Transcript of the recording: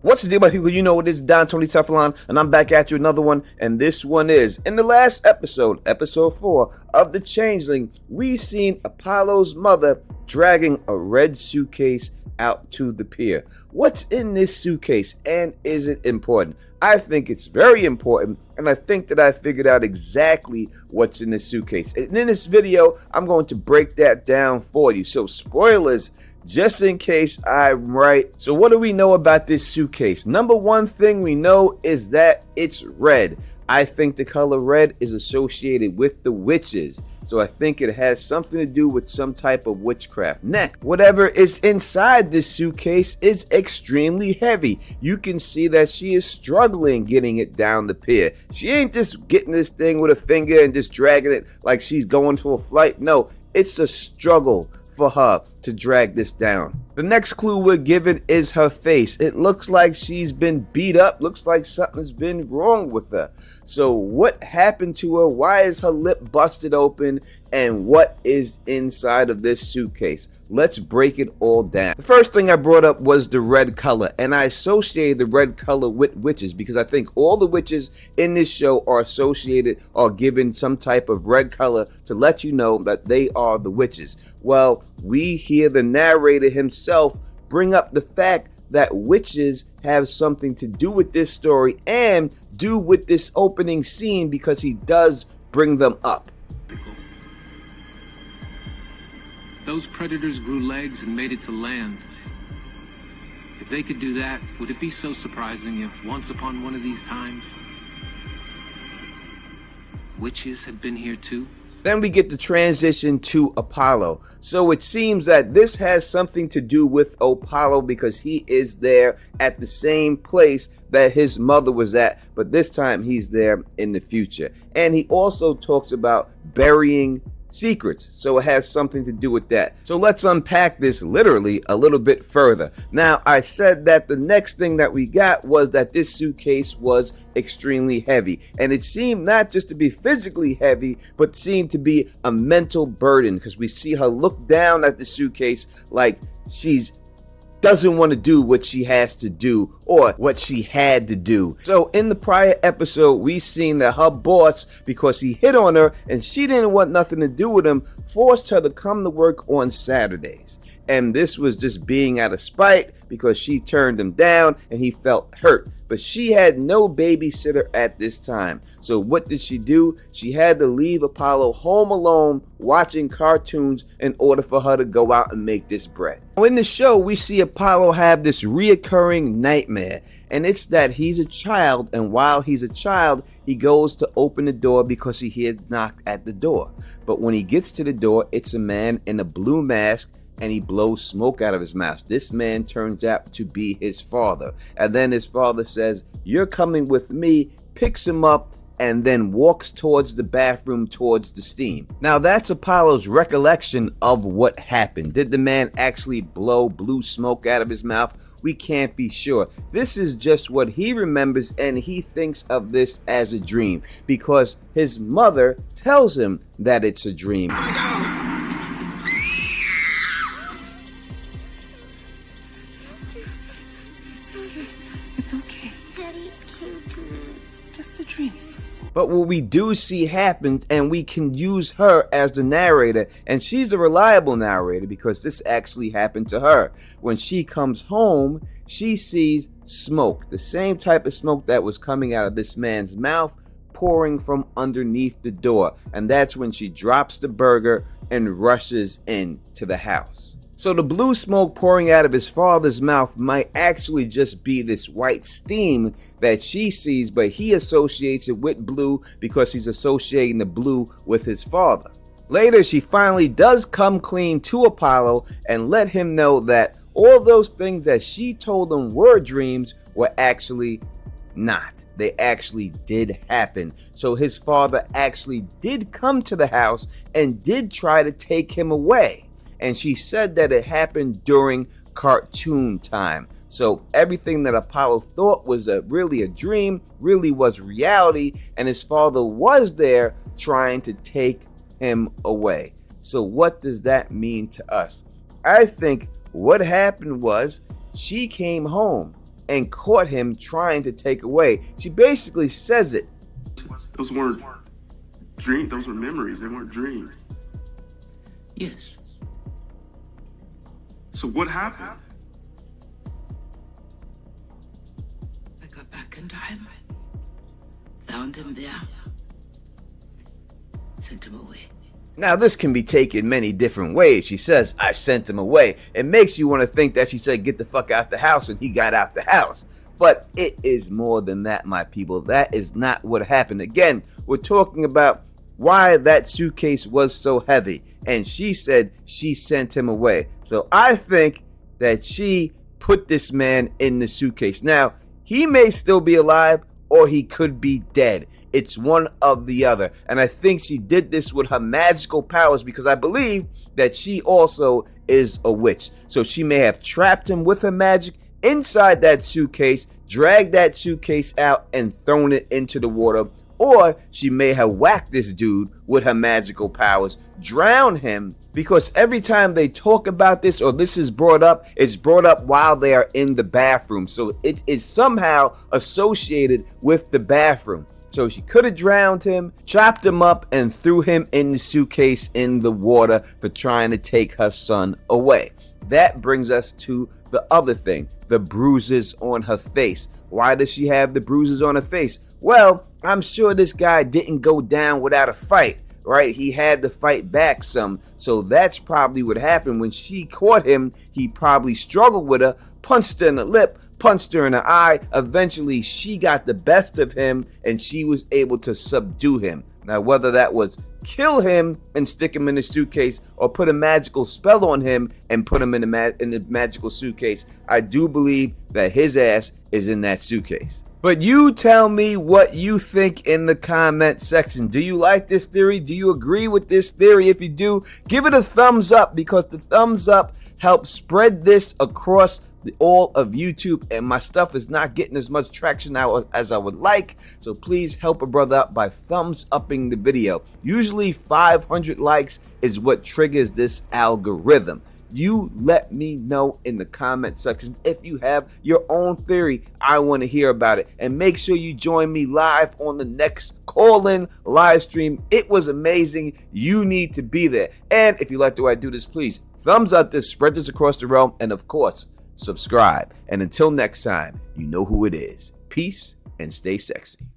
What's the deal, my people? You know it is Don Tony Teflon, and I'm back at you another one, and this one is, in the last episode, episode 4 of The Changeling, we seen Apollo's mother dragging a red suitcase out to the pier. What's in this suitcase, and is it important? I think it's very important, and I think that I figured out exactly what's in this suitcase. And in this video, I'm going to break that down for you. So spoilers, just in case I'm right. So what do we know about this suitcase? Number one thing we know is that it's red. I think the color red is associated with the witches. So I think it has something to do with some type of witchcraft. Next, whatever is inside this suitcase is extremely heavy. You can see that she is struggling getting it down the pier. She ain't just getting this thing with a finger and just dragging it like she's going to a flight. No, it's a struggle for her to drag this down. The next clue we're given is her face. It looks like she's been beat up, looks like something's been wrong with her. So what happened to her? Why is her lip busted open? And what is inside of this suitcase? Let's break it all down. The first thing I brought up was the red color, and I associated the red color with witches because I think all the witches in this show are associated or given some type of red color to let you know that they are the witches. Well, we hear the narrator himself bring up the fact that witches have something to do with this story and do with this opening scene because he does bring them up. Those predators grew legs and made it to land. If they could do that, would it be so surprising if once upon one of these times, witches had been here too? Then we get the transition to Apollo. So it seems that this has something to do with Apollo because he is there at the same place that his mother was at, but this time he's there in the future. And he also talks about burying secrets, so it has something to do with that. So let's unpack this literally a little bit further. Now, I said that the next thing that we got was that this suitcase was extremely heavy, and it seemed not just to be physically heavy, but seemed to be a mental burden because we see her look down at the suitcase like she's doesn't want to do what she has to do or what she had to do. So in the prior episode, we seen that her boss, because he hit on her and she didn't want nothing to do with him, forced her to come to work on Saturdays. And this was just being out of spite because she turned him down and he felt hurt. But she had no babysitter at this time. So what did she do? She had to leave Apollo home alone watching cartoons in order for her to go out and make this bread. Now in the show, we see Apollo have this reoccurring nightmare. And it's that he's a child, and while he's a child, he goes to open the door because he hears knocked at the door. But when he gets to the door, it's a man in a blue mask, and he blows smoke out of his mouth. This man turns out to be his father. And then his father says, "You're coming with me," picks him up, and then walks towards the bathroom towards the steam. Now that's Apollo's recollection of what happened. Did the man actually blow blue smoke out of his mouth? We can't be sure. This is just what he remembers, and he thinks of this as a dream because his mother tells him that it's a dream. It's okay. Daddy, it's just a dream. But what we do see happens, and we can use her as the narrator, and she's a reliable narrator because this actually happened to her. When she comes home, she sees smoke, the same type of smoke that was coming out of this man's mouth, pouring from underneath the door. And that's when she drops the burger and rushes into the house. So the blue smoke pouring out of his father's mouth might actually just be this white steam that she sees, but he associates it with blue because he's associating the blue with his father. Later, she finally does come clean to Apollo and let him know that all those things that she told him were dreams were actually not. They actually did happen. So his father actually did come to the house and did try to take him away. And she said that it happened during cartoon time. So everything that Apollo thought was really a dream really was reality, and his father was there trying to take him away. So what does that mean to us? I think what happened was she came home and caught him trying to take away. She basically says it. Those weren't dreams, those were memories, they weren't dreams. Yes. So what happened? I got back in time. Found him there. Sent him away. Now, this can be taken many different ways. She says, I sent him away. It makes you want to think that she said, get the fuck out the house, and he got out the house. But it is more than that, my people. That is not what happened. Again, we're talking about why that suitcase was so heavy. And she said she sent him away. So I think that she put this man in the suitcase. Now, he may still be alive, or he could be dead. It's one of the other. And I think she did this with her magical powers because I believe that she also is a witch. So she may have trapped him with her magic inside that suitcase, dragged that suitcase out, and thrown it into the water. Or she may have whacked this dude with her magical powers, drowned him, because every time they talk about this or this is brought up, it's brought up while they are in the bathroom. So it is somehow associated with the bathroom. So she could have drowned him, chopped him up, and threw him in the suitcase in the water for trying to take her son away. That brings us to the other thing, the bruises on her face. Why does she have the bruises on her face? Well, I'm sure this guy didn't go down without a fight, right? He had to fight back some. So that's probably what happened. When she caught him, he probably struggled with her, punched her in the lip, punched her in the eye. Eventually, she got the best of him and she was able to subdue him. Now, whether that was kill him and stick him in the suitcase or put a magical spell on him and put him in the magical suitcase, I do believe that his ass is in that suitcase. But you tell me what you think in the comment section. Do you like this theory? Do you agree with this theory? If you do, give it a thumbs up, because the thumbs up helps spread this across all of YouTube, and my stuff is not getting as much traction now as I would like. So please help a brother out by thumbs upping the video. Usually 500 likes is what triggers this algorithm. You let me know in the comment section if you have your own theory. I want to hear about it. And make sure you join me live on the next call-in live stream. It was amazing. You need to be there. And if you like the way I do this, please thumbs up this, spread this across the realm, and of course, subscribe. And until next time, you know who it is. Peace and stay sexy.